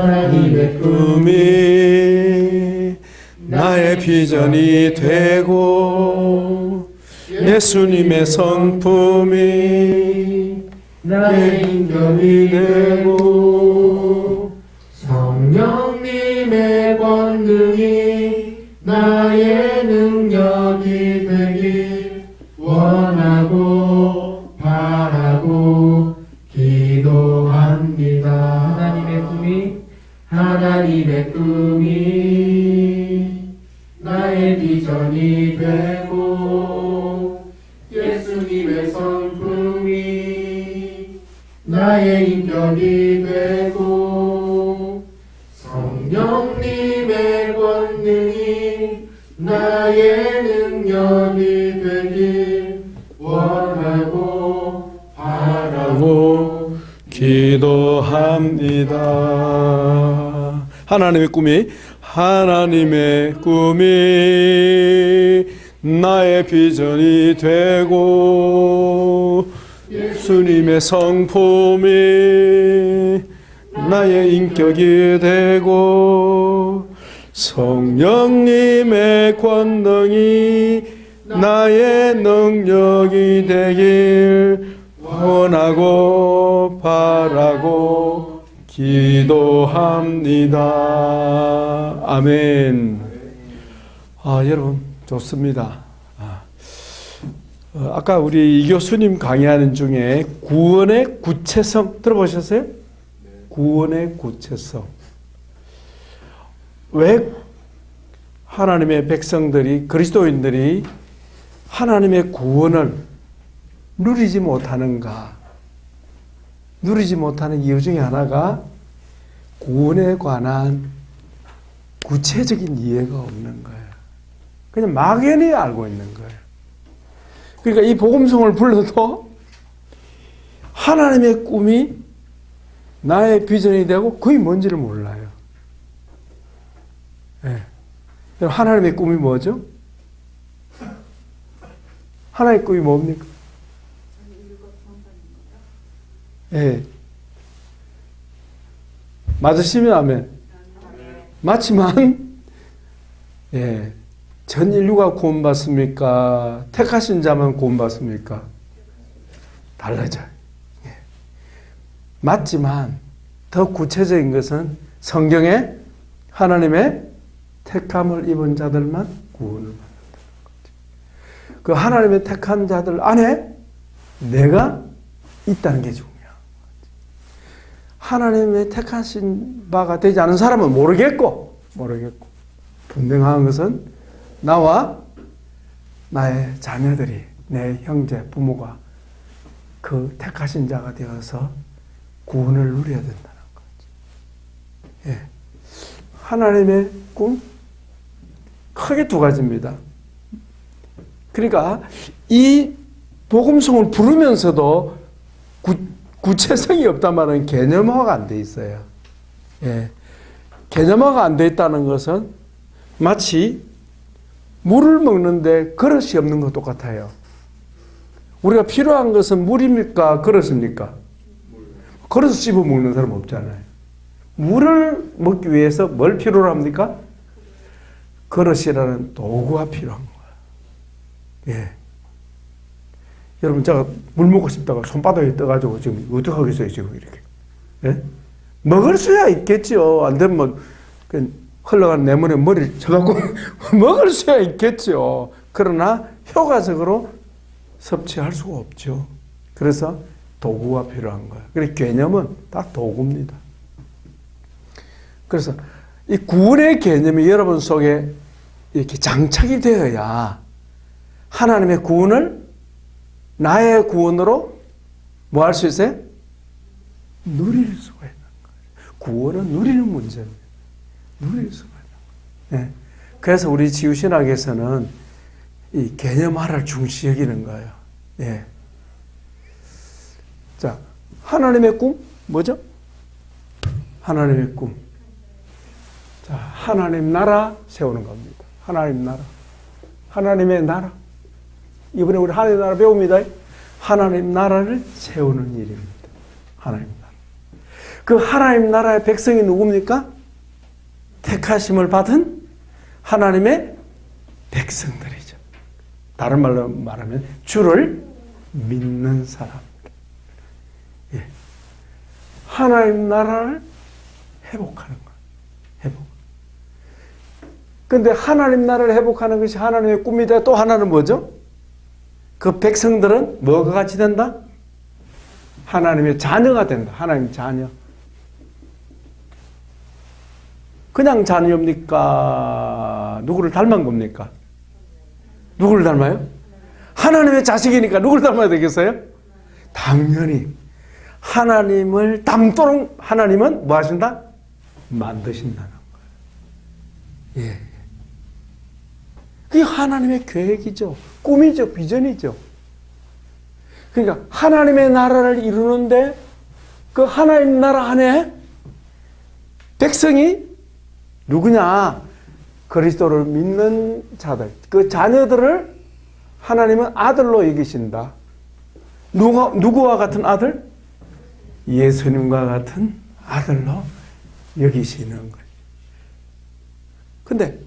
하나님의 꿈이 나의 비전이 되고 예수님의 성품이 나의 인격이 되고 성령님의 권능이 나의 능력이 되길 원하고 바라고 기도합니다. 하나님의 꿈이 나의 비전이 되고 예수님의 성품이 나의 인격이 되고 성령님의 권능이 나의 능력이 되길 원하고 바라고 기도합니다. 하나님의 꿈이 나의 비전이 되고 예수님의 성품이 나의 인격이 되고 성령님의 권능이 나의 능력이 되길 원하고 바라고 기도합니다. 아멘. 여러분 좋습니다. 아까 우리 이 교수님 강의하는 중에 구원의 구체성 들어보셨어요? 구원의 구체성. 왜 하나님의 백성들이, 그리스도인들이 하나님의 구원을 누리지 못하는가? 누리지 못하는 이유 중에 하나가 구원에 관한 구체적인 이해가 없는 거예요. 그냥 막연히 알고 있는 거예요. 그러니까 이 복음성을 불러도 하나님의 꿈이 나의 비전이 되고 그게 뭔지를 몰라요. 네. 하나님의 꿈이 뭐죠? 하나님의 꿈이 뭡니까? 예. 맞으시면 아멘. 맞지만, 예. 전 인류가 구원받습니까? 택하신 자만 구원받습니까? 달라져요. 예. 맞지만, 더 구체적인 것은 성경에 하나님의 택함을 입은 자들만 구원을 받는다는 거죠. 그 하나님의 택한 자들 안에 내가 있다는 게 중요해요. 하나님의 택하신 바가 되지 않은 사람은 모르겠고 분명한 것은 나와 나의 자녀들이, 내 형제, 부모가 그 택하신 자가 되어서 구원을 누려야 된다는 거죠. 예. 하나님의 꿈? 크게 두 가지입니다. 그러니까 이 복음성을 부르면서도 구체성이 없단 말은 개념화가 안 돼 있어요. 예. 개념화가 안 돼 있다는 것은 마치 물을 먹는데 그릇이 없는 것 똑같아요. 우리가 필요한 것은 물입니까? 그릇입니까? 그릇을 씹어 먹는 사람 없잖아요. 물을 먹기 위해서 뭘 필요로 합니까? 그릇이라는 도구가 필요한 거예요. 예. 여러분, 제가 물 먹고 싶다가 손바닥에 떠가지고 지금 어떡하겠어요, 지금 이렇게. 예? 먹을 수야 있겠죠. 안 되면 흘러가는 내 물에 머리를 쳐갖고 먹을 수야 있겠죠. 그러나 효과적으로 섭취할 수가 없죠. 그래서 도구가 필요한 거예요. 그래서 개념은 딱 도구입니다. 그래서 이 구원의 개념이 여러분 속에 이렇게 장착이 되어야 하나님의 구원을 나의 구원으로 뭐 할 수 있어요? 누릴 수가 있는 거예요. 구원은 누리는 문제입니다. 누릴 수가 있는 거예요. 네. 그래서 우리 지우신학에서는 이 개념화를 중시 여기는 거예요. 예. 자, 하나님의 꿈 뭐죠? 하나님의 꿈. 자, 하나님 나라 세우는 겁니다. 하나님 나라. 하나님의 나라. 이번에 우리 하나님 나라 배웁니다. 하나님 나라를 세우는 일입니다. 하나님 나라. 그 하나님 나라의 백성이 누굽니까? 택하심을 받은 하나님의 백성들이죠. 다른 말로 말하면 주를 믿는 사람. 예. 하나님 나라를 회복하는 거예요. 회복. 근데 하나님 나라를 회복하는 것이 하나님의 꿈이다. 또 하나는 뭐죠? 그 백성들은 뭐가 같이 된다? 하나님의 자녀가 된다. 하나님의 자녀. 그냥 자녀입니까? 누구를 닮은 겁니까? 누구를 닮아요? 하나님의 자식이니까 누구를 닮아야 되겠어요? 당연히 하나님을 닮도록 하나님은 뭐 하신다? 만드신다는 거예요. 예. 그게 하나님의 계획이죠. 꿈이죠. 비전이죠. 그러니까 하나님의 나라를 이루는데 그 하나님 나라 안에 백성이 누구냐? 그리스도를 믿는 자들. 그 자녀들을 하나님은 아들로 여기신다. 누구와 같은 아들? 예수님과 같은 아들로 여기시는 거예요. 근데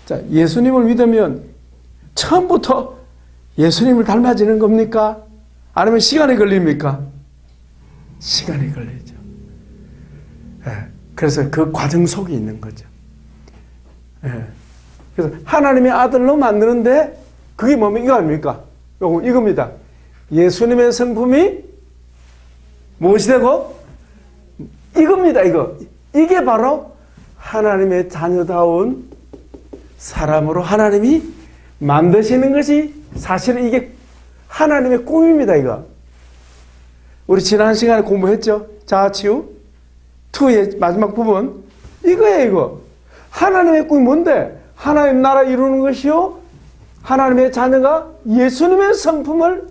자, 예수님을 믿으면 처음부터 예수님을 닮아지는 겁니까? 아니면 시간이 걸립니까? 시간이 걸리죠. 예, 그래서 그 과정 속에 있는 거죠. 예, 그래서 하나님의 아들로 만드는데 그게 뭡니까? 이거 아닙니까? 이겁니다. 예수님의 성품이 무엇이 되고? 이겁니다. 이게 바로 하나님의 자녀다운 사람으로 하나님이 만드시는 것이 사실은 이게 하나님의 꿈입니다. 이거. 우리 지난 시간에 공부했죠? 자아치유 2의 마지막 부분. 이거예요. 이거. 하나님의 꿈이 뭔데? 하나님 나라 이루는 것이요. 하나님의 자녀가 예수님의 성품을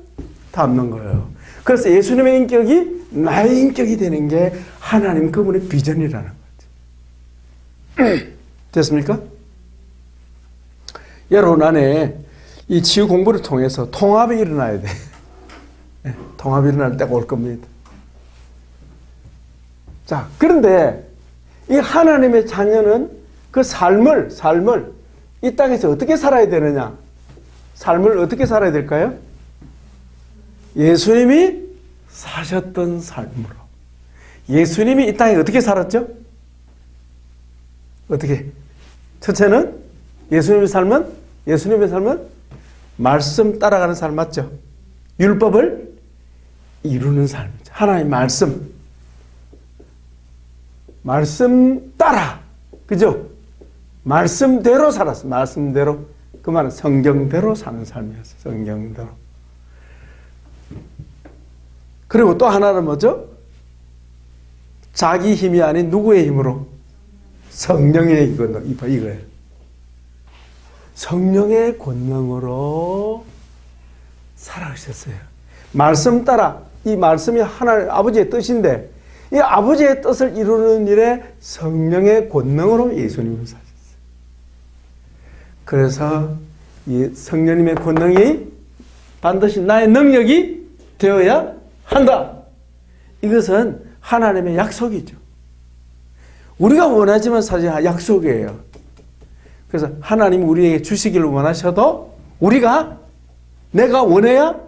담는 거예요. 그래서 예수님의 인격이 나의 인격이 되는 게 하나님 그분의 비전이라는 거죠. 됐습니까? 여러분 안에 이 치유 공부를 통해서 통합이 일어나야 돼. 통합이 일어날 때가 올 겁니다. 자, 그런데 이 하나님의 자녀는 그 삶을 이 땅에서 어떻게 살아야 되느냐? 삶을 어떻게 살아야 될까요? 예수님이 사셨던 삶으로. 예수님이 이 땅에 어떻게 살았죠? 어떻게? 첫째는 예수님의 삶은 말씀 따라가는 삶 맞죠? 율법을 이루는 삶이죠. 하나님의 말씀 따라. 그죠? 말씀대로 살았어. 말씀대로. 그 말은 성경대로 사는 삶이었어요. 성경대로. 그리고 또 하나는 뭐죠? 자기 힘이 아닌 누구의 힘으로? 성령의 이거예요. 성령의 권능으로 살아가셨어요. 말씀 따라. 이 말씀이 하나님 아버지의 뜻인데 이 아버지의 뜻을 이루는 일에 성령의 권능으로 예수님을 사셨어요. 그래서 이 성령님의 권능이 반드시 나의 능력이 되어야 한다. 이것은 하나님의 약속이죠. 우리가 원하지만 사실 약속이에요. 그래서 하나님이 우리에게 주시기를 원하셔도 내가 원해야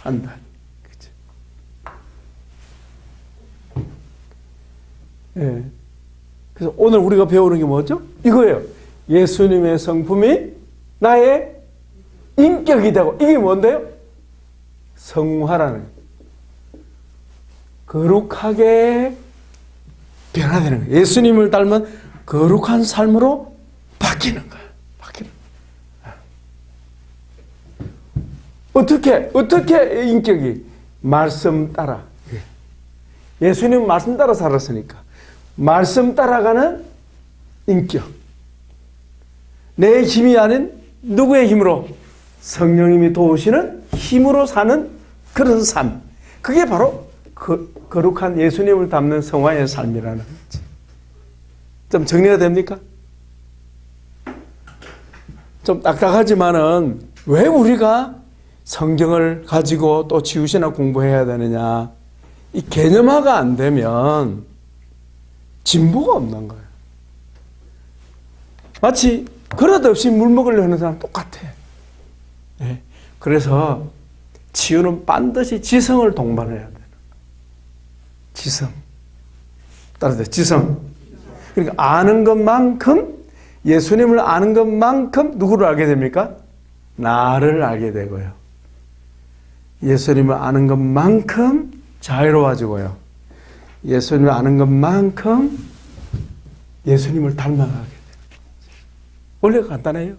한다. 그렇죠? 예. 그래서 오늘 우리가 배우는 게 뭐죠? 이거예요. 예수님의 성품이 나의 인격이 되고 이게 뭔데요? 성화라는 거룩하게 변화되는 거예요. 예수님을 닮은 거룩한 삶으로 바뀌는 거예요. 어떻게 인격이? 말씀 따라. 예수님은 말씀 따라 살았으니까. 말씀 따라가는 인격. 내 힘이 아닌 누구의 힘으로? 성령님이 도우시는 힘으로 사는 그런 삶. 그게 바로 거룩한 예수님을 담는 성화의 삶이라는 거지. 좀 정리가 됩니까? 좀 딱딱하지만은 왜 우리가 성경을 가지고 또 치유신학 공부해야 되느냐? 이 개념화가 안 되면 진보가 없는 거예요. 마치 그릇 없이 물 먹으려고 하는 사람 똑같아. 예. 그래서 치유는 반드시 지성을 동반해야 돼요. 지성. 따라서 지성. 그러니까 아는 것만큼, 예수님을 아는 것만큼 누구를 알게 됩니까? 나를 알게 되고요. 예수님을 아는 것만큼 자유로워지고요. 예수님을 아는 것만큼 예수님을 닮아가게 돼요. 원리가 간단해요.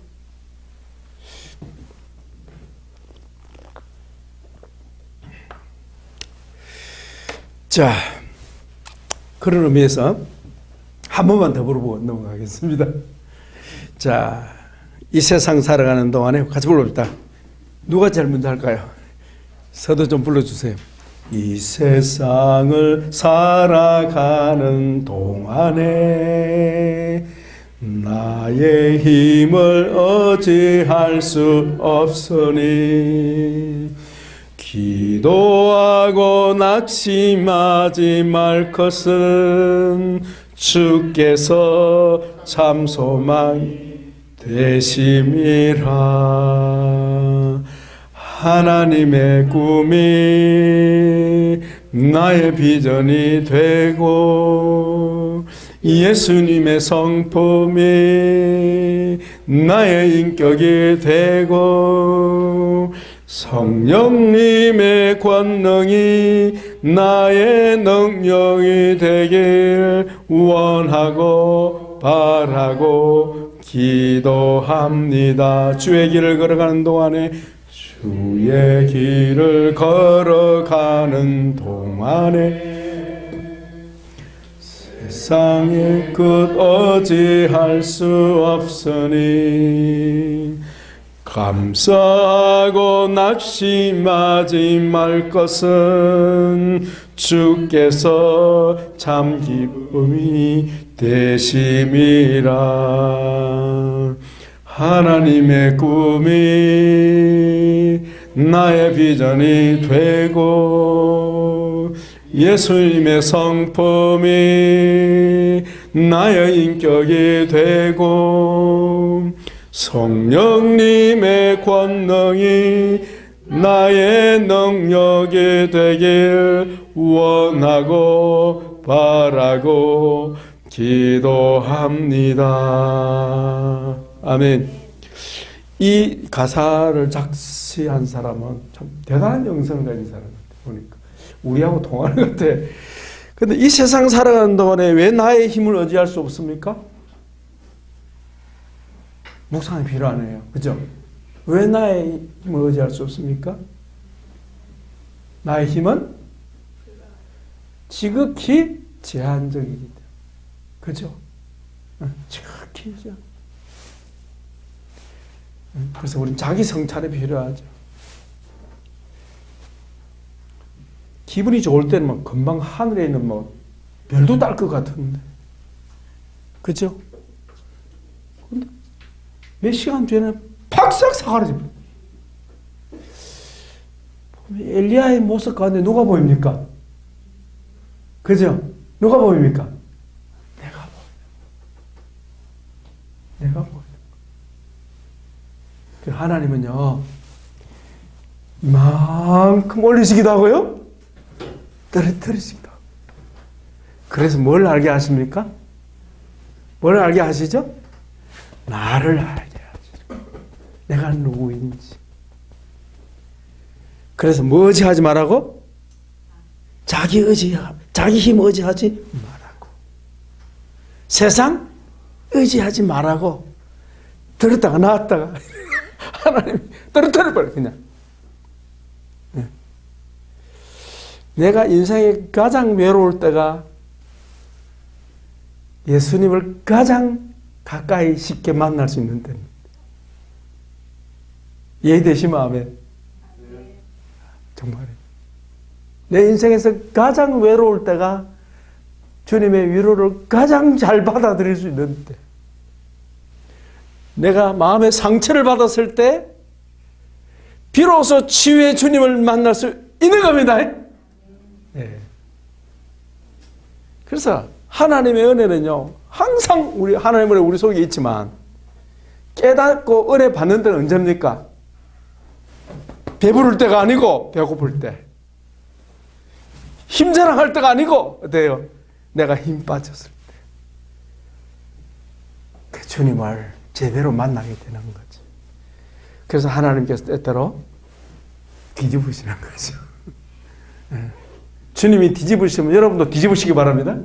자, 그런 의미에서 한 번만 더 물어보고 넘어가겠습니다. 자, 이 세상 살아가는 동안에 같이 불러봅시다. 누가 제일 먼저 할까요? 서도 좀 불러주세요. 이 세상을 살아가는 동안에 나의 힘을 의지할 수 없으니 기도하고 낙심하지 말 것은 주께서 참 소망이 되심이라. 하나님의 꿈이 나의 비전이 되고 예수님의 성품이 나의 인격이 되고 성령님의 권능이 나의 능력이 되길 원하고 바라고 기도합니다. 주의 길을 걸어가는 동안에 주의 길을 걸어가는 동안에 세상의 끝 의지할 수 없으니 감사하고 낙심하지 말 것은 주께서 참 기쁨이 되심이라. 하나님의 꿈이 나의 비전이 되고 예수님의 성품이 나의 인격이 되고 성령님의 권능이 나의 능력이 되길 원하고 바라고 기도합니다. 아멘. 이 가사를 작시한 사람은 참 대단한 영성을 가진 사람 같아요. 보니까 우리하고 통하는 것 같아. 근데 이 세상 살아가는 동안에 왜 나의 힘을 의지할 수 없습니까? 묵상이 필요하네요. 그죠? 왜 나의 힘을 의지할 수 없습니까? 나의 힘은 지극히 제한적이기 때문에. 그죠? 지극히 제한. 그래서 우리는 자기 성찰이 필요하죠. 기분이 좋을 때는 막 금방 하늘에 있는 뭐 별도 딸 것 같은데. 그죠? 근데 몇 시간 뒤에는 팍싹 사라집니다. 엘리야의 모습 가운데 누가 보입니까? 그죠? 누가 보입니까? 내가 보여요. 하나님은요, 이만큼 올리시기도 하고요, 떨어뜨리시기도 하고. 그래서 뭘 알게 하십니까? 뭘 알게 하시죠? 나를 알게 하시죠. 내가 누구인지. 그래서 뭐 의지하지 말라고? 자기 힘 의지하지 말라고. 세상 의지하지 말라고. 들었다가 나왔다가 하나님이 떨어뜨려버려 그냥. 내가 인생에 가장 외로울 때가 예수님을 가장 가까이 쉽게 만날 수 있는 때입니다. 이해되시면 아멘. 정말이에요. 내 인생에서 가장 외로울 때가 주님의 위로를 가장 잘 받아들일 수 있는 때. 내가 마음의 상처를 받았을 때 비로소 치유의 주님을 만날 수 있는 겁니다. 네. 그래서 하나님의 은혜는요, 항상 하나님의 은혜 우리 속에 있지만, 깨닫고 은혜 받는 때는 언제입니까? 배부를 때가 아니고, 배고플 때. 힘자랑할 때가 아니고, 어때요? 내가 힘 빠졌을 때. 그 주님을 제대로 만나게 되는 거죠. 그래서 하나님께서 때때로 뒤집으시는 거죠. 주님이 뒤집으시면 여러분도 뒤집으시기 바랍니다.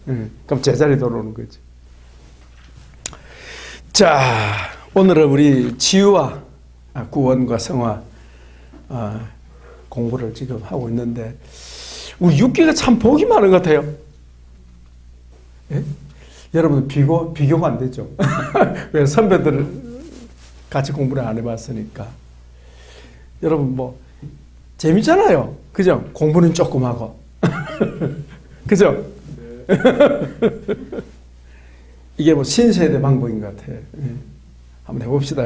그럼 제자리 돌아오는 거죠. 자, 오늘은 우리 치유와 구원과 성화 공부를 지금 하고 있는데, 우리 6기가 참 복이 많은 것 같아요. 예? 여러분 비교가 안 되죠. 왜? 선배들 같이 공부를 안 해봤으니까. 여러분 뭐 재밌잖아요. 그죠? 공부는 조금 하고. 그죠? 이게 뭐 신세대 방법인 것 같아요. 한번 해봅시다.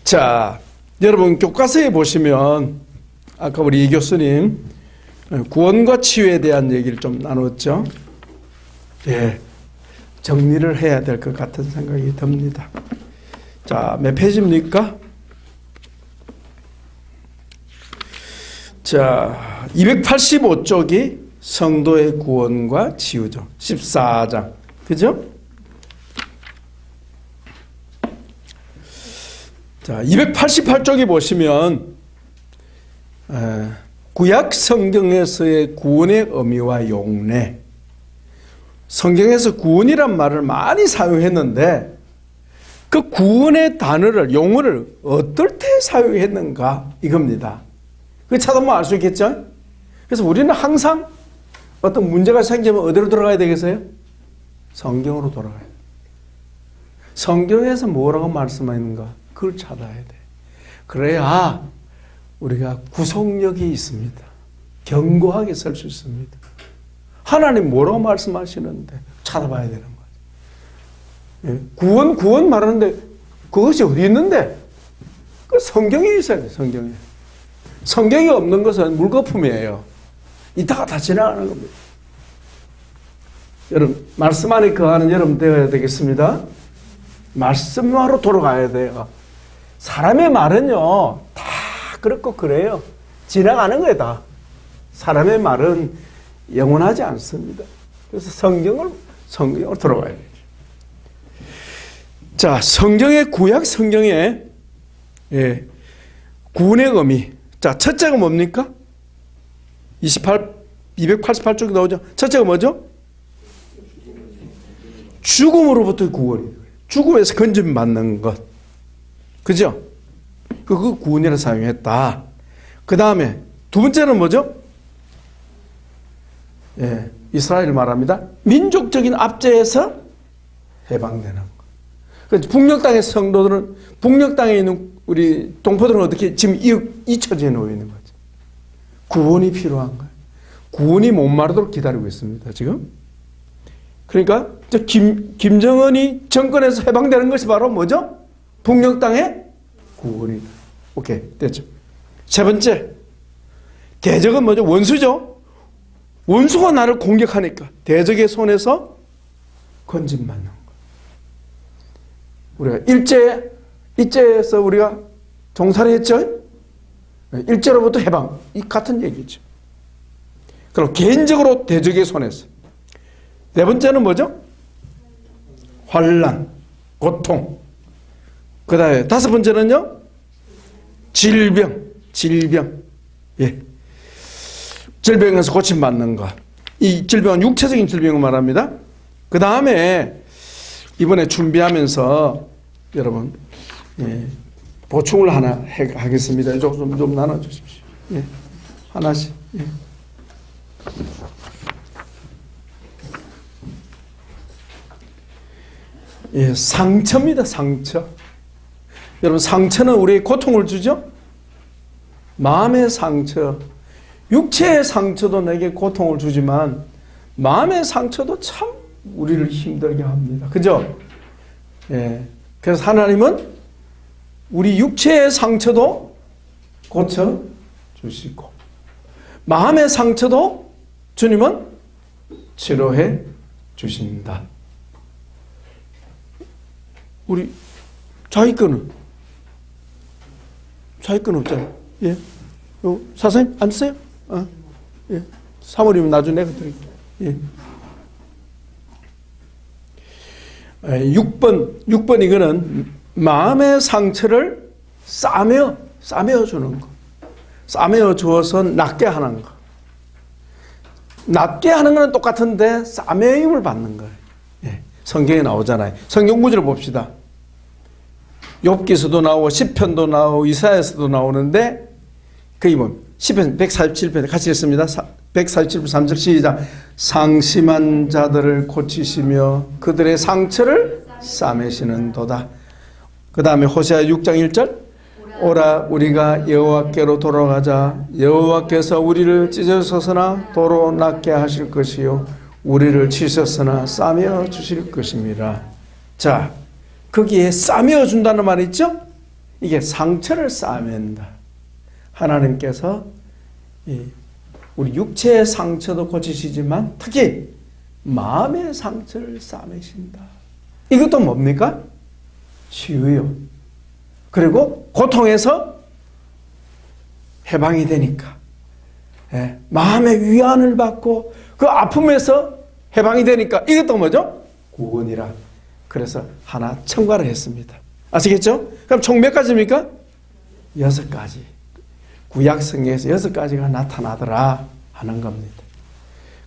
자, 여러분 교과서에 보시면 아까 우리 이 교수님 구원과 치유에 대한 얘기를 좀 나눴죠. 예, 정리를 해야 될 것 같은 생각이 듭니다. 자, 몇 페이지입니까? 자, 285쪽이 성도의 구원과 치유죠. 14장. 그죠? 자, 288쪽에 보시면 구약 성경에서의 구원의 의미와 용례. 성경에서 구원이란 말을 많이 사용했는데 그 구원의 단어를, 용어를 어떨 때 사용했는가 이겁니다. 그거 찾아보면 알 수 있겠죠? 그래서 우리는 항상 어떤 문제가 생기면 어디로 돌아가야 되겠어요? 성경으로 돌아가야 돼요. 성경에서 뭐라고 말씀하는가? 그걸 찾아야 돼. 그래야 우리가 구속력이 있습니다. 견고하게 설 수 있습니다. 하나님 뭐라고 말씀하시는데 찾아봐야 되는 거죠. 예? 구원 말하는데 그것이 어디 있는데? 그 성경에 있어야 돼. 성경에. 성경이 없는 것은 물거품이에요. 이따가 다 지나가는 겁니다. 여러분, 말씀 안에 거하는 여러분 되어야 되겠습니다. 말씀으로 돌아가야 돼요. 사람의 말은요, 다 그렇고 그래요. 지나가는 거예요, 다. 사람의 말은 영원하지 않습니다. 그래서 성경으로 돌아가야 되죠. 자, 성경의 구약 성경의 구원의 의미. 자, 첫째가 뭡니까? 288쪽에 나오죠. 첫째가 뭐죠? 죽음으로부터의 구원이에요. 죽음에서 건짐받는 것. 그죠? 그 구원이라 사용했다. 그 다음에 두 번째는 뭐죠? 예, 이스라엘 말합니다. 민족적인 압제에서 해방되는 것. 그래서 북녘 땅의 성도들은, 북녘 땅에 있는 우리 동포들은 어떻게 지금 잊혀져 놓여 있는 거죠. 구원이 필요한 거예요. 구원이 목마르도록 기다리고 있습니다. 지금. 그러니까 김정은이 정권에서 해방되는 것이 바로 뭐죠? 북녘 땅의 구원이다. 오케이, 됐죠. 세 번째, 대적은 뭐죠? 원수죠. 원수가 나를 공격하니까 대적의 손에서 건짐받는 거. 우리가 일제에서 우리가 종살이 했죠. 일제로부터 해방, 이 같은 얘기죠. 그럼 개인적으로 대적의 손에서. 네 번째는 뭐죠? 환난, 고통. 그 다음에 다섯 번째는요? 질병. 예. 질병에서 고침받는 것. 이 질병은 육체적인 질병을 말합니다. 그 다음에 이번에 준비하면서 여러분, 예, 보충을 하나 하겠습니다. 좀 나눠주십시오. 예. 하나씩. 예. 예, 상처입니다. 상처. 여러분, 상처는 우리의 고통을 주죠? 마음의 상처. 육체의 상처도 내게 고통을 주지만 마음의 상처도 참 우리를 힘들게 합니다. 그죠? 예. 그래서 하나님은 우리 육체의 상처도 고쳐주시고 마음의 상처도 주님은 치료해 주신다. 우리 자기권은 없잖아요. 예. 사장님 앉으세요. 예. 사모님 나중에 내가 드릴게요. 예. 6번 이거는 마음의 상처를 싸매어 주는 거. 싸매어 주어서 낫게 하는 거. 낫게 하는 건 똑같은데 싸매임을 받는 거예요. 예. 성경에 나오잖아요. 성경 구절을 봅시다. 욥기서도 나오고 시편도 나오고 이사야서도 나오는데 그게 뭐 시편 147편 같이 읽습니다. 147편 3절 시작. 상심한 자들을 고치시며 그들의 상처를 싸매시는도다. 그 다음에 호세아 6장 1절. 오라 우리가 여호와께로 돌아가자. 여호와께서 우리를 찢으셨으나 도로 낫게 하실 것이요 우리를 치셨으나 싸매어 주실 것입니다. 자, 거기에 싸매어 준다는 말이 있죠? 이게 상처를 싸맨다. 하나님께서 우리 육체의 상처도 고치시지만 특히 마음의 상처를 싸매신다. 이것도 뭡니까? 치유요. 그리고 고통에서 해방이 되니까 마음의 위안을 받고 그 아픔에서 해방이 되니까 이것도 뭐죠? 구원이라. 그래서 하나 첨가를 했습니다. 아시겠죠? 그럼 총 몇 가지입니까? 6가지. 구약 성경에서 6가지가 나타나더라 하는 겁니다.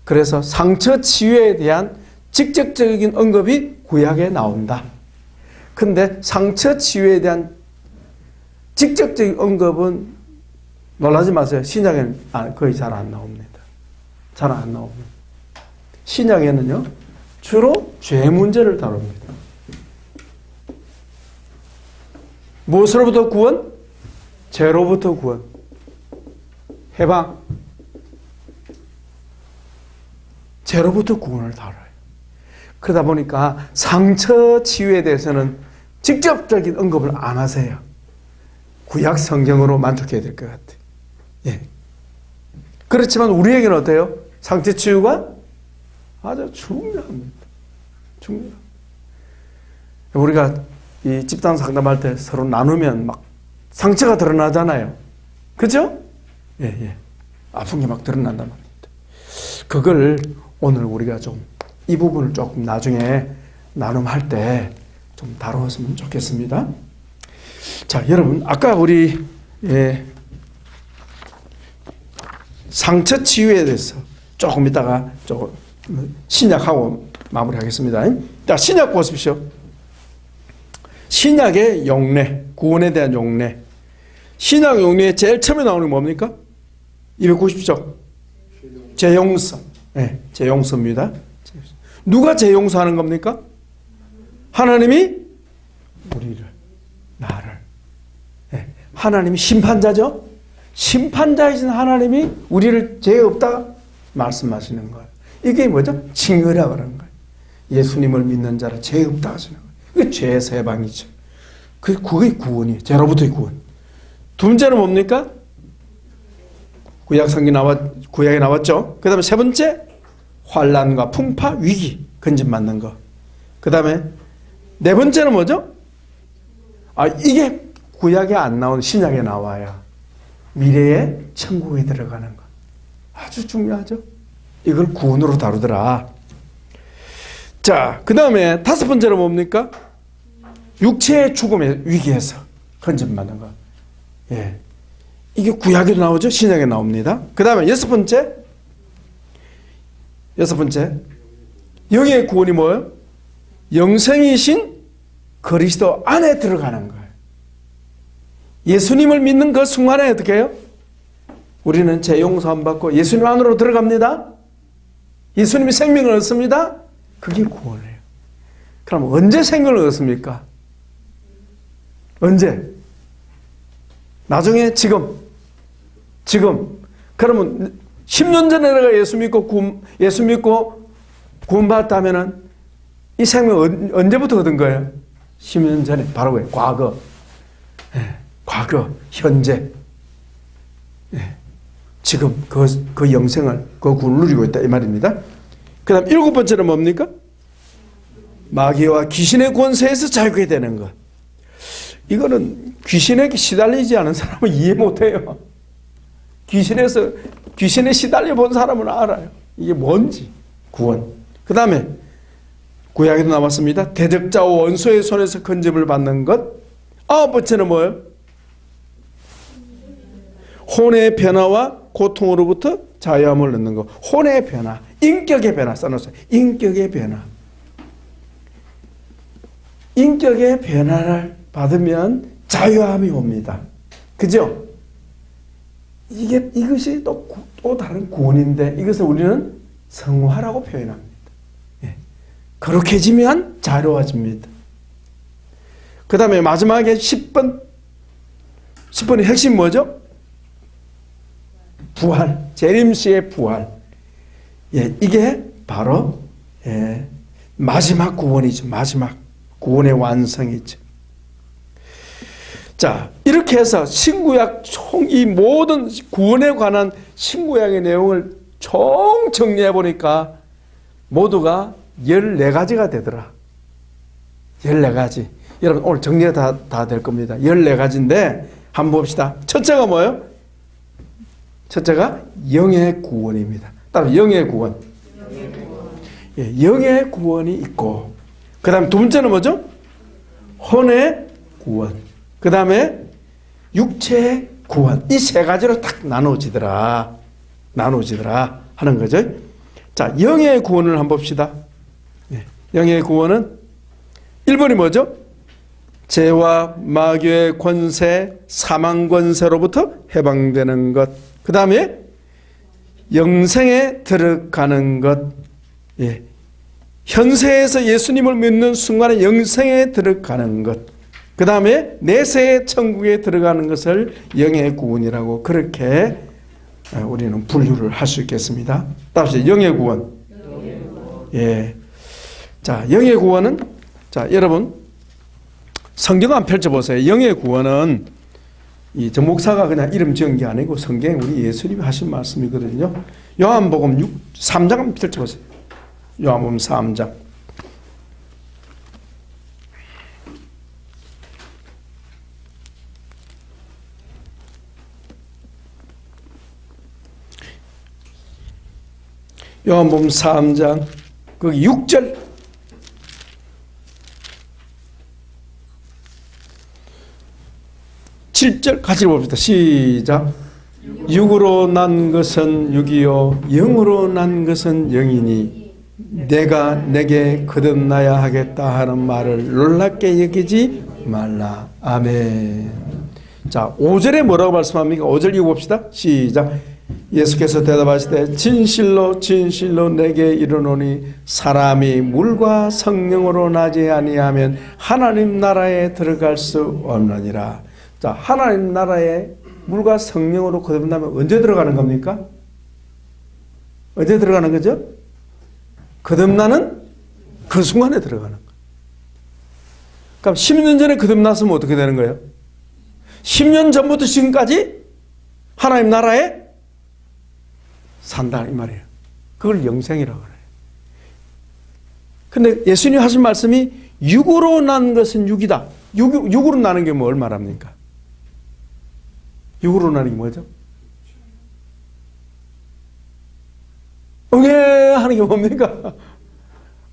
그래서 상처 치유에 대한 직접적인 언급이 구약에 나온다. 근데 상처 치유에 대한 직접적인 언급은 놀라지 마세요. 신약에는 거의 잘 안 나옵니다. 잘 안 나옵니다. 신약에는요, 주로 죄 문제를 다룹니다. 무엇으로부터 구원? 죄로부터 구원. 해방. 죄로부터 구원을 다뤄요. 그러다 보니까 상처 치유에 대해서는 직접적인 언급을 안 하세요. 구약 성경으로 만족해야 될 것 같아요. 예. 그렇지만 우리에게는 어때요? 상처 치유가 아주 중요합니다. 중요합니다. 우리가 이 집단 상담할 때 서로 나누면 막 상처가 드러나잖아요. 그죠? 예, 예. 아픈 게 막 드러난단 말입니다. 그걸 오늘 우리가 좀 이 부분을 조금 나중에 나눔할 때 좀 다루었으면 좋겠습니다. 자, 여러분, 아까 우리 상처 치유에 대해서 조금 이따가 조금 신약하고 마무리하겠습니다. 자, 신약 보십시오. 신약의 용례, 구원에 대한 용례. 신약 용례에 제일 처음에 나오는 게 뭡니까? 290쪽. 재용서. 네, 재용서입니다. 누가 재용서하는 겁니까? 하나님이 우리를, 나를. 네, 하나님이 심판자죠? 심판자이신 하나님이 우리를 죄 없다 말씀하시는 거예요. 이게 뭐죠? 칭의라고 하는 거예요. 예수님을 믿는 자를 죄 없다 하시는 거예요. 그게 죄에서 해방이죠. 그게 구원이에요. 죄로부터의 구원. 두 번째는 뭡니까? 구약에 나왔죠. 그 다음에 세 번째, 환난과 풍파, 위기, 건진받는 거. 그 다음에 네 번째는 뭐죠? 이게 구약에 안 나온 신약에 나와요. 미래의 천국에 들어가는 거. 아주 중요하죠. 이걸 구원으로 다루더라. 자, 그 다음에 다섯 번째는 뭡니까? 육체의 죽음의 위기에서 건진받는 거. 예. 이게 구약에도 나오죠? 신약에 나옵니다. 그 다음에 여섯 번째, 영의 구원이 뭐예요? 영생이신 그리스도 안에 들어가는 거예요. 예수님을 믿는 그 순간에 어떻게 해요? 우리는 죄 용서함 받고 예수님 안으로 들어갑니다. 예수님이 생명을 얻습니다. 그게 구원이에요. 그럼 언제 생명을 얻습니까? 언제? 나중에? 지금. 그러면 10년 전에 내가 예수 믿고 구원받았다면은 이 생명 언제부터 얻은 거예요? 10년 전에. 바로 그래요. 과거. 예, 과거, 현재. 예, 지금 그 영생을, 그 구원을 누리고 있다. 이 말입니다. 그 다음 7번째는 뭡니까? 마귀와 귀신의 권세에서 자유하게 되는 것. 이거는 귀신에게 시달리지 않은 사람은 이해 못해요. 귀신에 시달려 본 사람은 알아요. 이게 뭔지. 구원. 그 다음에 구약에도 나왔습니다. 대적자와 원수의 손에서 건짐을 받는 것. 9번째는 뭐예요? 혼의 변화와 고통으로부터 자유함을 얻는 것. 혼의 변화, 인격의 변화 써놓으세요. 인격의 변화. 인격의 변화를 받으면 자유함이 옵니다. 그죠? 이것이 또 다른 구원인데 이것을 우리는 성화라고 표현합니다. 예. 거룩해지면 자유로워집니다. 그 다음에 마지막에 10번의 핵심 뭐죠? 부활. 재림시의 부활. 예, 이게 바로 마지막 구원이죠. 마지막 구원의 완성이죠. 자, 이렇게 해서 신구약 총 이 모든 구원에 관한 신구약의 내용을 총 정리해 보니까 모두가 14가지가 되더라. 14가지. 여러분 오늘 정리가 다 될 겁니다. 14가지인데 한번 봅시다. 첫째가 뭐예요? 첫째가 영의 구원입니다. 따로 영의 구원. 예, 영의 구원이 있고, 그 다음에 두 번째는 뭐죠? 혼의 구원. 그 다음에 육체의 구원. 이 세 가지로 딱 나눠지더라 하는 거죠. 자, 영의 구원을 한번 봅시다. 예, 영의 구원은 1번이 뭐죠? 죄와 마귀의 권세, 사망 권세로부터 해방되는 것. 그 다음에 영생에 들어가는 것. 예. 현세에서 예수님을 믿는 순간에 영생에 들어가는 것. 그 다음에 내세의 천국에 들어가는 것을 영의 구원이라고 그렇게 우리는 분류를 할 수 있겠습니다. 다시 영의 구원. 예. 자, 영의 구원은, 자, 여러분 성경 한번 펼쳐보세요. 영의 구원은 저 목사가 그냥 이름 지은 게 아니고 성경에 우리 예수님이 하신 말씀이거든요. 요한복음 3장 한번 펼쳐보세요. 요한복음 3장. 요한복음 3장 거기 6절. 절 같이 봅시다. 시작. 육으로 난 것은 육이요 영으로 난 것은 영이니 내가 내게 거듭나야 하겠다 하는 말을 놀랍게 여기지 말라. 아멘. 자, 5절에 뭐라고 말씀합니까? 5절 읽어 봅시다. 시작. 예수께서 대답하시되 진실로 진실로 내게 이르노니 사람이 물과 성령으로 나지 아니하면 하나님 나라에 들어갈 수 없느니라. 자, 하나님 나라에 물과 성령으로 거듭나면 언제 들어가는 겁니까? 언제 들어가는 거죠? 거듭나는 그 순간에 들어가는 거예요. 그럼 10년 전에 거듭났으면 어떻게 되는 거예요? 10년 전부터 지금까지 하나님 나라에 산다 이 말이에요. 그걸 영생이라고 그래요. 근데 예수님이 하신 말씀이 육으로 난 것은 육이다. 육으로 나는 게 뭘 말합니까? 육으로 나는 게 뭐죠? 하는 게 뭡니까?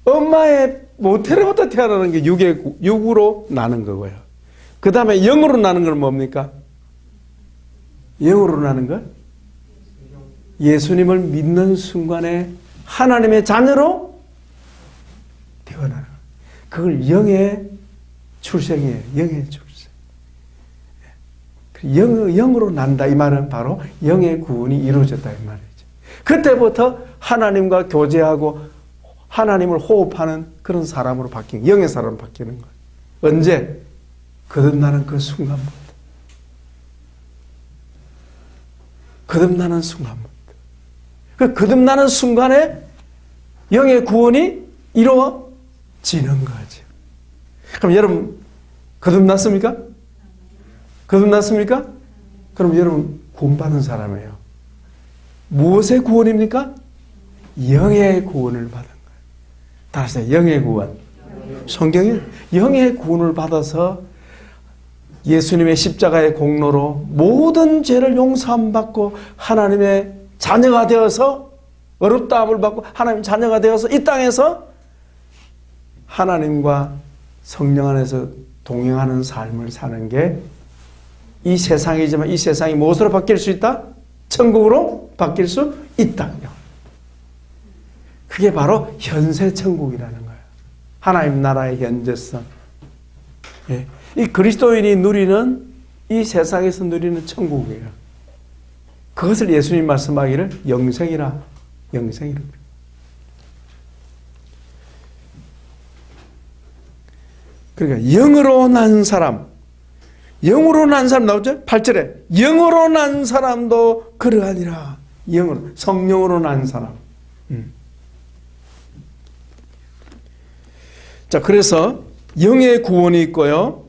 엄마의 모태로부터 태어나는 게 육으로 나는 거고요. 그 다음에 영으로 나는 건 뭡니까? 영으로 나는 건 예수님을 믿는 순간에 하나님의 자녀로 태어나는 거예요. 그걸 영의 출생이에요. 영의 출생. 영으로 난다 이 말은 바로 영의 구원이 이루어졌다 이 말이죠. 그때부터 하나님과 교제하고 하나님을 호흡하는 그런 사람으로 바뀌는, 영의 사람으로 바뀌는 거예요. 언제? 거듭나는 그 순간부터. 거듭나는 순간부터. 그 거듭나는 순간에 영의 구원이 이루어지는 거죠. 그럼 여러분 거듭났습니까? 거듭났습니까? 그럼 여러분 구원받은 사람이에요. 무엇의 구원입니까? 영의 구원을 받은 거예요. 다시 영의 구원. 성경에 영의 구원을 받아서 예수님의 십자가의 공로로 모든 죄를 용서함 받고 하나님의 자녀가 되어서 어렵다함을 받고 하나님 자녀가 되어서 이 땅에서 하나님과 성령 안에서 동행하는 삶을 사는 게 이 세상이지만 이 세상이 무엇으로 바뀔 수 있다? 천국으로 바뀔 수 있다요. 그게 바로 현세 천국이라는 거예요. 하나님 나라의 현재성. 예. 이 그리스도인이 누리는 이 세상에서 누리는 천국이에요. 그것을 예수님 말씀하기를 영생이라. 그러니까 영으로 난 사람 나오죠? 8절에 영으로 난 사람도 그러하니라. 영으로, 성령으로 난 사람. 자, 그래서 영의 구원이 있고요.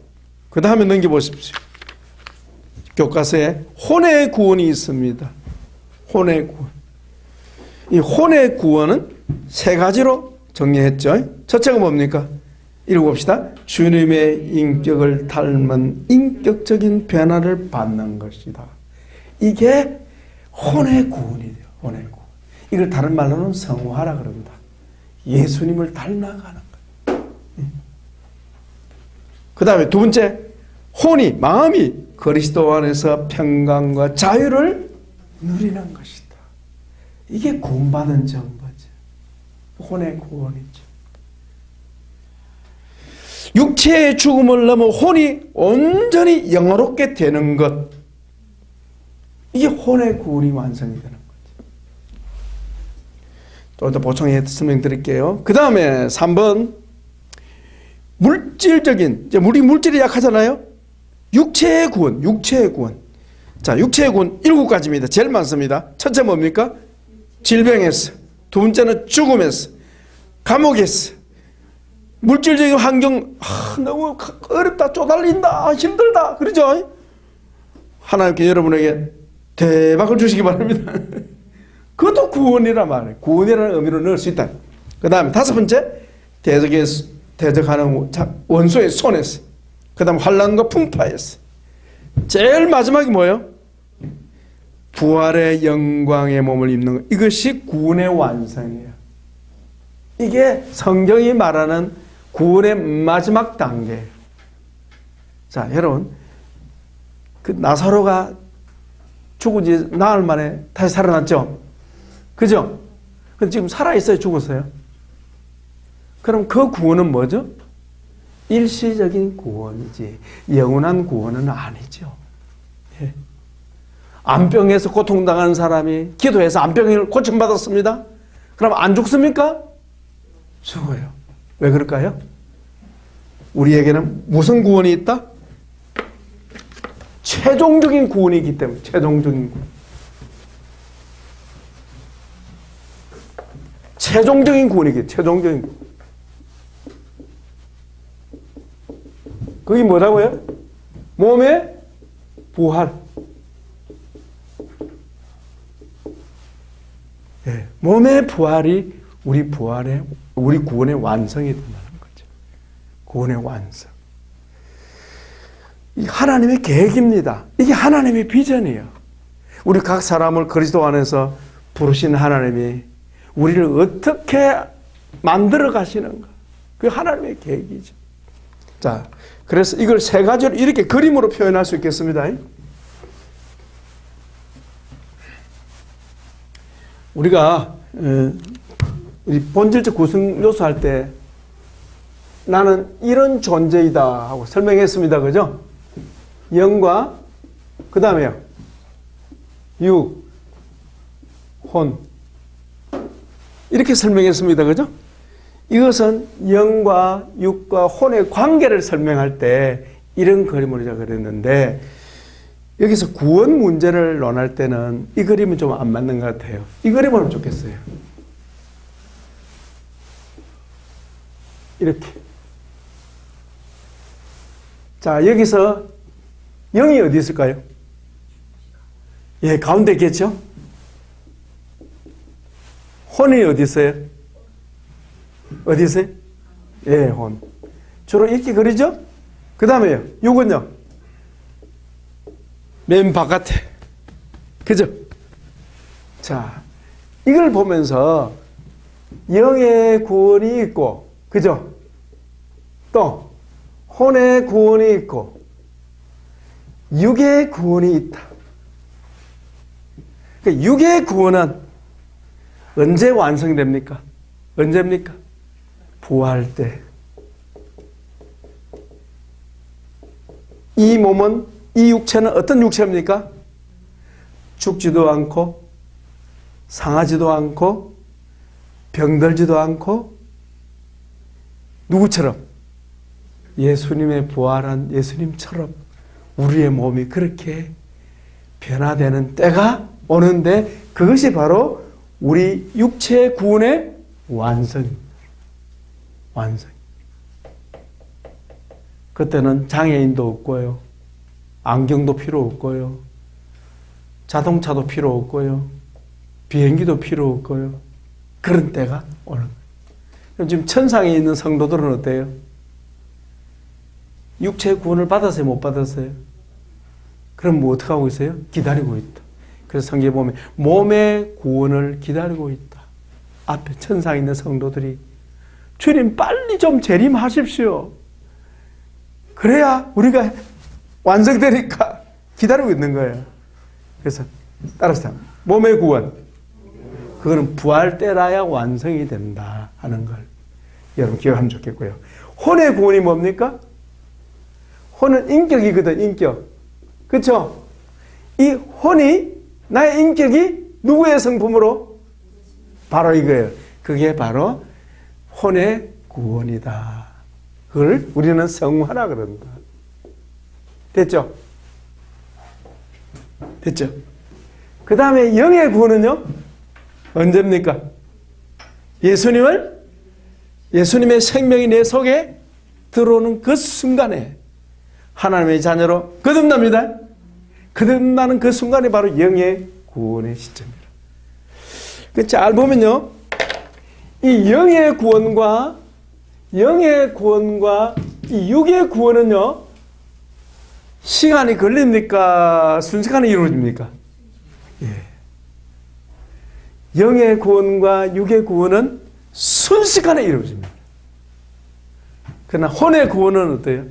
그 다음에 넘겨보십시오. 교과서에 혼의 구원이 있습니다. 혼의 구원. 이 혼의 구원은 세 가지로 정리했죠. 첫째가 뭡니까? 읽어봅시다. 주님의 인격을 닮은 인격적인 변화를 받는 것이다. 이게 혼의 구원이에요. 혼의 구원. 이걸 다른 말로는 성화라 그럽니다. 예수님을 닮아가는 거예요. 그 다음에 두 번째, 혼이, 마음이 그리스도 안에서 평강과 자유를 누리는 것이다. 이게 구원받은 정보죠. 혼의 구원이죠. 육체의 죽음을 넘어 혼이 온전히 영화롭게 되는 것. 이게 혼의 구원이 완성이 되는 거죠. 좀 더 보충해 설명드릴게요. 그 다음에 3번. 물질적인, 이제 우리 물질이 약하잖아요. 육체의 구원. 자, 육체의 구원 7가지입니다. 제일 많습니다. 첫째 뭡니까? 질병에서. 두 번째는 죽음에서. 감옥에서. 물질적인 환경, 너무 어렵다, 쪼달린다, 힘들다, 그러죠? 하나님께 여러분에게 대박을 주시기 바랍니다. 그것도 구원이란 말이에요. 구원이라는 의미로 넣을 수 있다. 그 다음에 5번째, 대적하는 원수의 손에서. 그 다음 환난과 풍파에서. 제일 마지막이 뭐예요? 부활의 영광의 몸을 입는 것. 이것이 구원의 완성이에요. 이게 성경이 말하는 구원의 마지막 단계. 자, 여러분, 그 나사로가 죽은 지 나흘 만에 다시 살아났죠? 그죠? 근데 지금 살아있어요? 죽었어요? 그럼 그 구원은 뭐죠? 일시적인 구원이지 영원한 구원은 아니죠. 예. 암병에서 고통당하는 사람이 기도해서 암병을 고침받았습니다. 그럼 안 죽습니까? 죽어요. 왜 그럴까요? 우리에게는 무슨 구원이 있다? 최종적인 구원이 있기 때문에. 최종적인 구원. 최종적인 구원이기. 최종적인 구원. 그게 뭐라고요? 몸의 부활. 네. 몸의 부활이 우리 구원의 완성이 된다는 거죠. 구원의 완성. 이 하나님의 계획입니다. 이게 하나님의 비전이에요. 우리 각 사람을 그리스도 안에서 부르신 하나님이 우리를 어떻게 만들어 가시는가. 그게 하나님의 계획이죠. 자, 그래서 이걸 세 가지로 이렇게 그림으로 표현할 수 있겠습니다. 우리가 본질적 구성 요소 할 때 나는 이런 존재이다 하고 설명했습니다. 그죠? 영과 그 다음에요. 육, 혼. 이렇게 설명했습니다. 그죠? 이것은 영과 육과 혼의 관계를 설명할 때 이런 그림으로 제가 그렸는데 여기서 구원 문제를 논할 때는 이 그림은 좀 안 맞는 것 같아요. 이 그림으로 좋겠어요. 이렇게. 자, 여기서 영이 어디 있을까요? 예, 가운데 있겠죠? 혼이 어디 있어요? 어디 있어요? 예, 혼. 주로 이렇게 그리죠? 그 다음에요. 요건요. 맨 바깥에. 그죠? 자, 이걸 보면서 영의 구원이 있고, 그죠? 또 혼의 구원이 있고 육의 구원이 있다. 그러니까 육의 구원은 언제 완성됩니까? 언제입니까? 부활 때. 이 몸은, 이 육체는 어떤 육체입니까? 죽지도 않고 상하지도 않고 병들지도 않고 누구처럼? 예수님의 부활한 예수님처럼 우리의 몸이 그렇게 변화되는 때가 오는데 그것이 바로 우리 육체 구원의 완성입니다. 완성. 그때는 장애인도 없고요. 안경도 필요 없고요. 자동차도 필요 없고요. 비행기도 필요 없고요. 그런 때가 오는 거예요. 지금 천상에 있는 성도들은 어때요? 육체의 구원을 받았어요? 못 받았어요? 그럼 뭐 어떻게 하고 있어요? 기다리고 있다. 그래서 성경에 보면 몸의 구원을 기다리고 있다. 앞에 천상에 있는 성도들이 주님 빨리 좀 재림하십시오. 그래야 우리가 완성되니까 기다리고 있는 거예요. 그래서 따라서 몸의 구원, 그거는 부활 때라야 완성이 된다 하는 걸 여러분 기억하면 좋겠고요. 혼의 구원이 뭡니까? 혼은 인격이거든. 인격. 그렇죠? 이 혼이, 나의 인격이 누구의 성품으로? 바로 이거예요. 그게 바로 혼의 구원이다. 그걸 우리는 성화라 그런다. 됐죠? 됐죠? 그 다음에 영의 구원은요? 언제입니까? 예수님의 생명이 내 속에 들어오는 그 순간에 하나님의 자녀로 거듭납니다. 거듭나는 그 순간이 바로 영의 구원의 시점입니다. 잘 보면요, 이 영의 구원과 이 육의 구원은요, 시간이 걸립니까? 순식간에 이루어집니까? 예. 영의 구원과 육의 구원은 순식간에 이루어집니다. 그러나 혼의 구원은 어때요?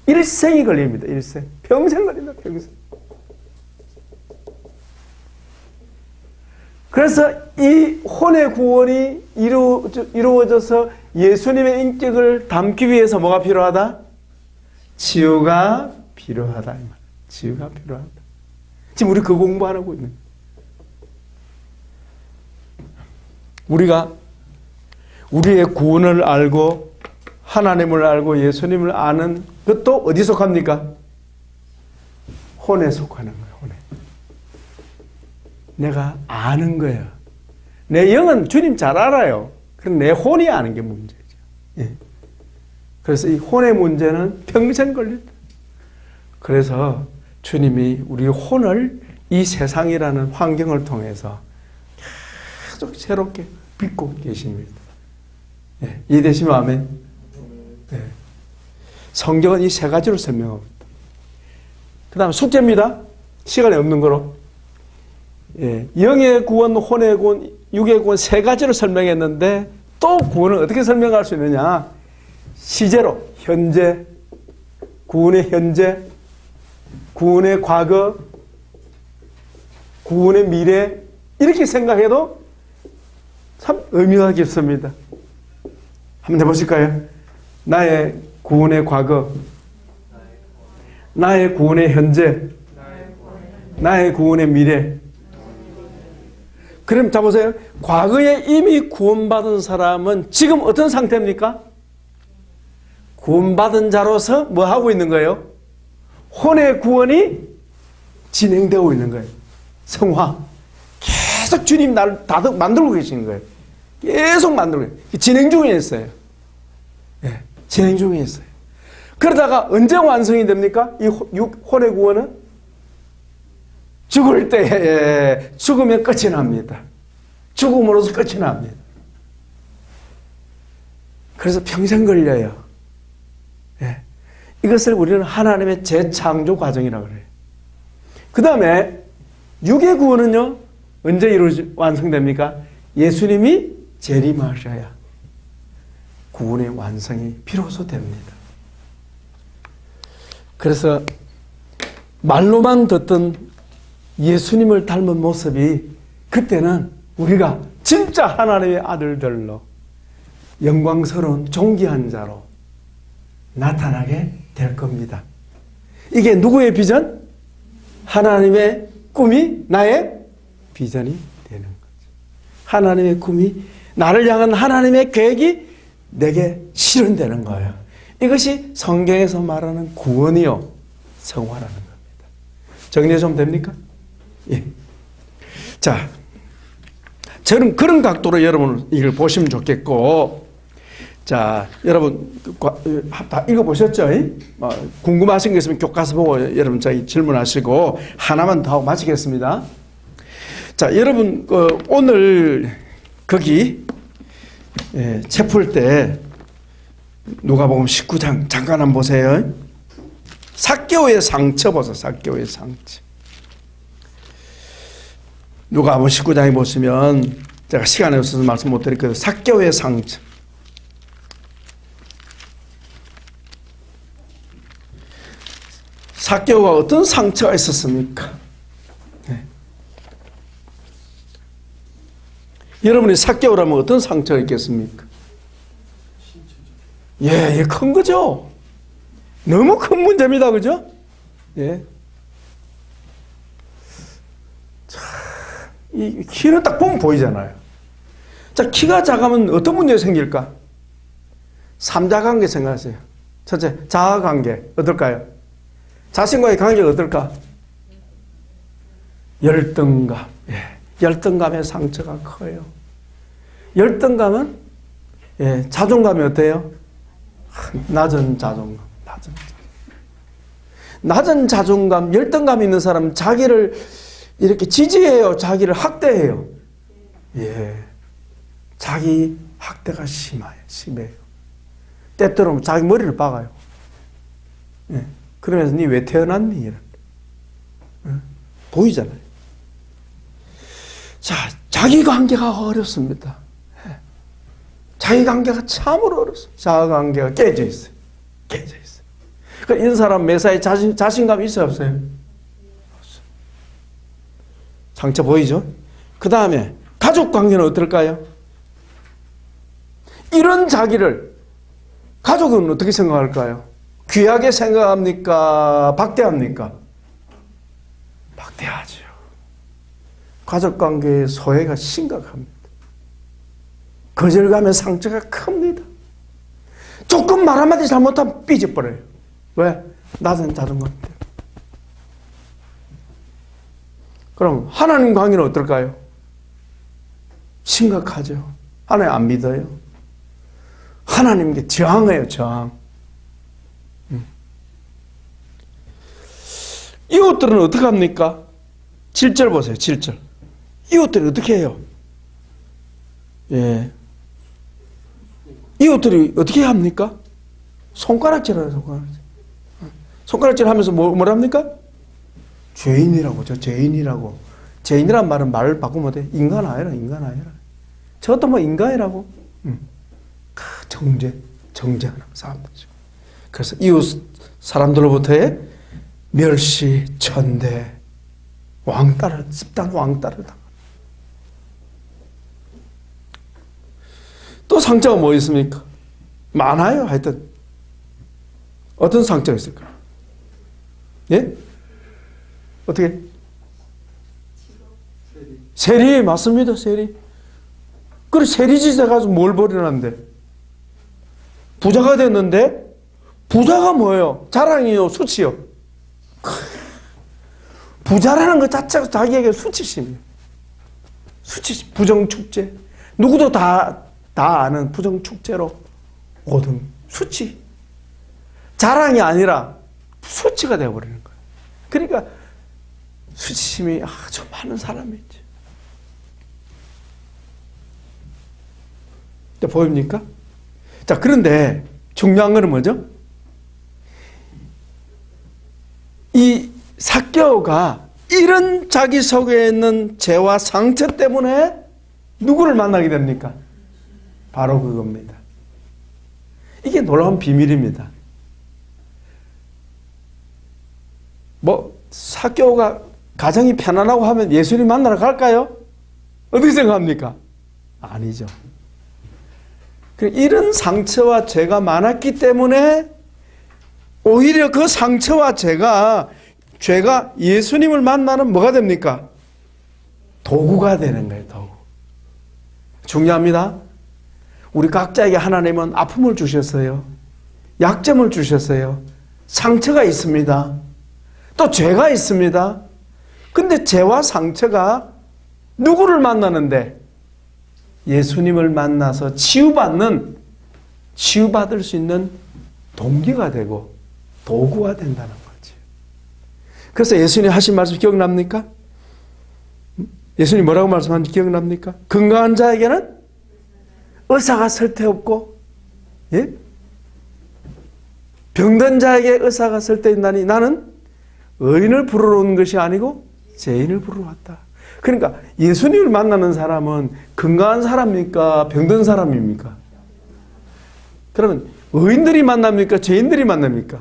일생이 걸립니다. 일생. 평생 걸립니다. 평생. 그래서 이 혼의 구원이 이루어져서 예수님의 인격을 담기 위해서 뭐가 필요하다? 치유가 필요하다. 치유가 필요하다. 지금 우리 그 공부 안 하고 있는 거예요. 우리가 우리의 구원을 알고 하나님을 알고 예수님을 아는 그것도 어디 속합니까? 혼에 속하는 거예요. 혼에. 내가 아는 거예요. 내 영은 주님 잘 알아요. 그럼 내 혼이 아는 게 문제죠. 예. 그래서 이 혼의 문제는 평생 걸린다. 그래서 주님이 우리 혼을 이 세상이라는 환경을 통해서 계속 새롭게 빚고 계십니다. 예. 이해되시면 아멘. 예. 성경은 이 세 가지로 설명합니다. 그 다음 숙제입니다. 시간이 없는 거로. 예. 영의 구원, 혼의 구원, 육의 구원 세 가지로 설명했는데 또 구원을 어떻게 설명할 수 있느냐? 시제로 현재, 구원의 현재, 구원의 과거, 구원의 미래 이렇게 생각해도 참 의미가 깊습니다. 한번 해보실까요? 나의 구원의 과거, 나의 구원의 현재, 나의 구원의 미래. 그럼 자 보세요. 과거에 이미 구원받은 사람은 지금 어떤 상태입니까? 구원받은 자로서 뭐 하고 있는 거예요? 혼의 구원이 진행되고 있는 거예요. 성화. 계속 주님 나를 만들고 계시는 거예요. 계속 만들고 있어요. 진행 중에 있어요. 네, 진행 중에 있어요. 그러다가 언제 완성이 됩니까? 이 혼의 구원은? 죽을 때, 죽으면 끝이 납니다. 죽음으로서 끝이 납니다. 그래서 평생 걸려요. 예. 이것을 우리는 하나님의 재창조 과정이라고 그래요. 그 다음에 육의 구원은요, 언제 완성됩니까? 예수님이 재림하셔야 구원의 완성이 비로소 됩니다. 그래서 말로만 듣던 예수님을 닮은 모습이 그때는 우리가 진짜 하나님의 아들들로 영광스러운 존귀한 자로 나타나게 될 겁니다. 이게 누구의 비전? 하나님의 꿈이 나의 비전이 되는 거죠. 하나님의 꿈이, 나를 향한 하나님의 계획이 내게 실현되는 거예요. 이것이 성경에서 말하는 구원이요, 성화라는 겁니다. 정리 좀 됩니까? 예. 자, 저는 그런 각도로 여러분 이걸 보시면 좋겠고, 자, 여러분 다 읽어보셨죠? 궁금하신 거 있으면 교과서 보고 여러분 저희 질문하시고 하나만 더 하고 마치겠습니다. 자, 여러분 오늘 거기 책 풀 때 누가복음 19장 잠깐 한번 보세요. 삭개오의 상처 보세요. 삭개오의 상처. 누가복음 19장에 보시면 제가 시간이 없어서 말씀 못 드릴 거예요. 삭개오의 상처. 삭개오가 어떤 상처가 있었습니까? 네. 여러분이 삭개오라면 어떤 상처가 있겠습니까? 예, 큰 거죠. 너무 큰 문제입니다. 그죠? 예. 자, 이 키는 딱 보면 보이잖아요. 자, 키가 작으면 어떤 문제가 생길까? 삼자관계 생각하세요. 첫째, 자아관계. 어떨까요? 자신과의 관계가 어떨까? 열등감. 예. 열등감의 상처가 커요. 열등감은 자존감이 어때요? 낮은 자존감. 낮은 자존감, 열등감 있는 사람은 자기를 이렇게 지지해요? 자기를 학대해요? 예. 자기 학대가 심해요. 때때로 자기 머리를 박아요. 예. 그러면서 니 왜 태어났니? 이런. 보이잖아요. 자, 자기 관계가 어렵습니다. 자기 관계가 참으로 어렵습니다. 자아 관계가 깨져 있어요. 깨져 있어요. 그러니까 이런 사람 매사에 자신감이 있어요, 없어요? 없어요. 상처 보이죠? 그 다음에 가족 관계는 어떨까요? 이런 자기를 가족은 어떻게 생각할까요? 귀하게 생각합니까? 박대합니까? 박대하죠. 가족관계의 소외가 심각합니다. 거절감의 상처가 큽니다. 조금 말 한마디 잘못하면 삐져버려요. 왜? 낮은 자존감 때문에. 그럼 하나님 관계는 어떨까요? 심각하죠. 하나님 안 믿어요. 하나님께 저항해요. 저항. 이웃들은 어떻게 합니까? 7절 보세요. 7절. 이웃들이 어떻게 해요? 예. 이웃들이 어떻게 합니까? 손가락질하요. 손가락질. 손가락질 하면서 뭐랍니까? 죄인이라고. 저 죄인이라고. 죄인이란 말은 말을 바꾸면 돼. 인간 아니라. 인간 아니라. 저것도 뭐 인간이라고. 정죄하는 사람들이죠. 그래서 이웃 사람들로부터의 멸시, 천대, 왕따를, 집단 왕따를 당합니다. 또 상처가 뭐 있습니까? 많아요. 하여튼 어떤 상처가 있을까요? 예? 어떻게? 세리 맞습니다. 세리. 그래 세리짓 해가지고 뭘 벌여놨는데? 부자가 됐는데 부자가 뭐예요? 자랑이요? 수치요? 부자라는 것 자체가 자기에게 수치심이에요. 수치심, 부정축제. 누구도 다 아는 부정축제로 오등 수치. 자랑이 아니라 수치가 되어버리는 거예요. 그러니까 수치심이 아주 많은 사람이죠. 보입니까? 자, 그런데 중요한 거는 뭐죠? 이 삭개오가 이런 자기 속에 있는 죄와 상처 때문에 누구를 만나게 됩니까? 바로 그겁니다. 이게 놀라운 비밀입니다. 삭개오가 가정이 편안하고 하면 예수님 만나러 갈까요? 어떻게 생각합니까? 아니죠. 이런 상처와 죄가 많았기 때문에 오히려 그 상처와 죄가 예수님을 만나는 뭐가 됩니까? 도구가 되는 거예요. 도구. 중요합니다. 우리 각자에게 하나님은 아픔을 주셨어요. 약점을 주셨어요. 상처가 있습니다. 또 죄가 있습니다. 근데 죄와 상처가 누구를 만나는데? 예수님을 만나서 치유받을 수 있는 동기가 되고 도구가 된다는 거지. 그래서 예수님 하신 말씀 기억납니까? 예수님 뭐라고 말씀하는지 기억납니까? 건강한 자에게는 의사가 쓸데없고, 예? 병든 자에게 의사가 쓸데있나니 나는 의인을 부르러 온 것이 아니고 죄인을 부르러 왔다. 그러니까 예수님을 만나는 사람은 건강한 사람입니까? 병든 사람입니까? 그러면 의인들이 만납니까? 죄인들이 만납니까?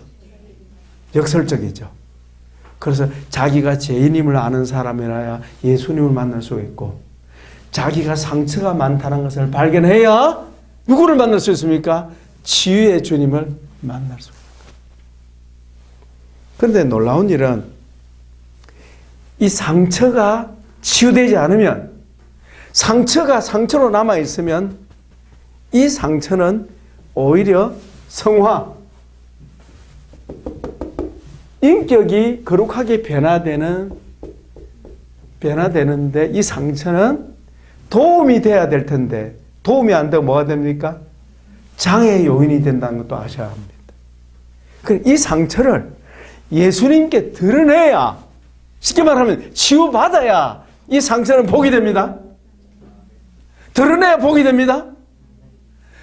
역설적이죠. 그래서 자기가 죄인임을 아는 사람이라야 예수님을 만날 수 있고, 자기가 상처가 많다는 것을 발견해야 누구를 만날 수 있습니까? 치유의 주님을 만날 수 있습니다. 그런데 놀라운 일은 이 상처가 치유되지 않으면, 상처가 상처로 남아있으면 이 상처는 오히려 인격이 거룩하게 변화되는데 이 상처는 도움이 돼야 될 텐데 도움이 안 되고 뭐가 됩니까? 장애의 요인이 된다는 것도 아셔야 합니다. 이 상처를 예수님께 드러내야, 쉽게 말하면 치유받아야 이 상처는 복이 됩니다. 드러내야 복이 됩니다.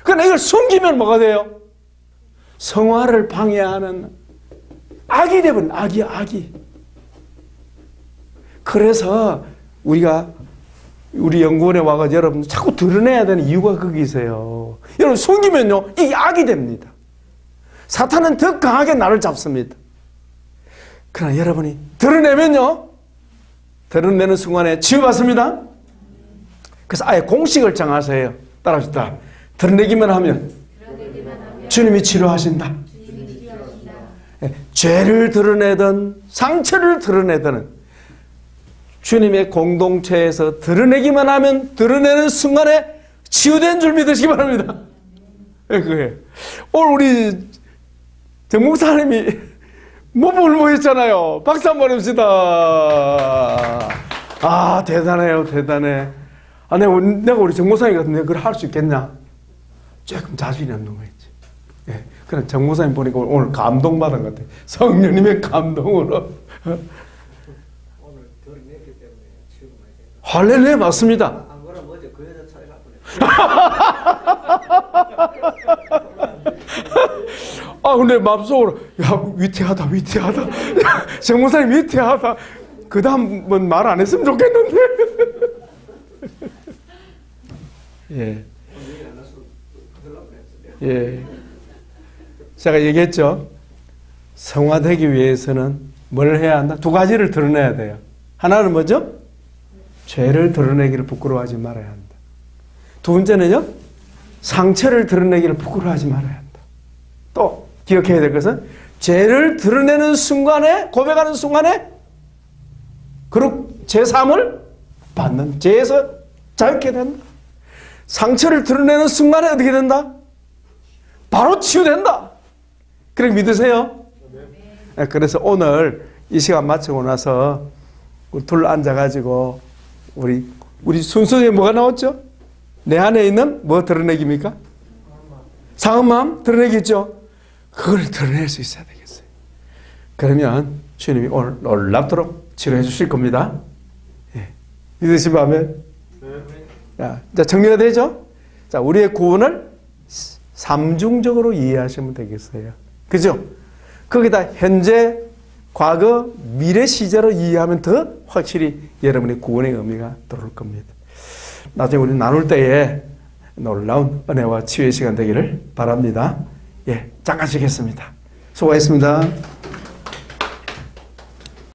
그러나 이걸 숨기면 뭐가 돼요? 성화를 방해하는 악이 되버린 악이. 그래서 우리 연구원에 와가지고 여러분 자꾸 드러내야 되는 이유가 거기 있어요. 여러분 숨기면요 이게 악이 됩니다. 사탄은 더 강하게 나를 잡습니다. 그러나 여러분이 드러내면요, 드러내는 순간에 치유받습니다. 그래서 아예 공식을 정하세요. 따라합시다. 드러내기만 하면 주님이 치료하신다. 죄를 드러내든 상처를 드러내든 주님의 공동체에서 드러내기만 하면 드러내는 순간에 치유된 줄 믿으시기 바랍니다. 그게 오늘 우리 정 목사님이 몸을 모였잖아요. 박수 한번 해봅시다. 아, 대단해요, 대단해. 아, 내가 우리 정 목사님 같은데 그걸 할 수 있겠냐? 조금 자신이 없는 거였지. 예. 그래, 정 목사님 보니까 오늘 감동받은 것 같아요. 성령님의 감동으로. 할렐루야, 맞습니다. 안 그러면 어제 그 여자 차에 갈 뻔했어. 아, 근데 마음속으로, 야, 위태하다. 야, 정 목사님 위태하다. 그 다음은 말 안 했으면 좋겠는데. 예. 예. 제가 얘기했죠. 성화되기 위해서는 뭘 해야 한다? 두 가지를 드러내야 돼요. 하나는 뭐죠? 죄를 드러내기를 부끄러워하지 말아야 한다. 두 번째는요, 상처를 드러내기를 부끄러워하지 말아야 한다. 또 기억해야 될 것은 죄를 드러내는 순간에, 고백하는 순간에 죄사함을 받는, 죄에서 자유케 된다. 상처를 드러내는 순간에 어떻게 된다? 바로 치유된다. 그렇게 믿으세요? 네. 그래서 오늘 이 시간 마치고 나서 우리 둘 앉아가지고 우리 순서에 뭐가 나왔죠? 내 안에 있는 뭐 드러내기입니까? 상한 마음 드러내기죠. 그걸 드러낼 수 있어야 되겠어요. 그러면 주님이 오늘 놀랍도록 치료해 주실 겁니다. 예. 믿으시면 아멘. 자, 정리가 되죠? 자, 우리의 구원을 삼중적으로 이해하시면 되겠어요. 그죠? 거기다 현재, 과거, 미래 시제로 이해하면 더 확실히 여러분의 구원의 의미가 들어올 겁니다. 나중에 우리 나눌 때에 놀라운 은혜와 치유의 시간 되기를 바랍니다. 예, 잠깐 쉬겠습니다. 수고하셨습니다.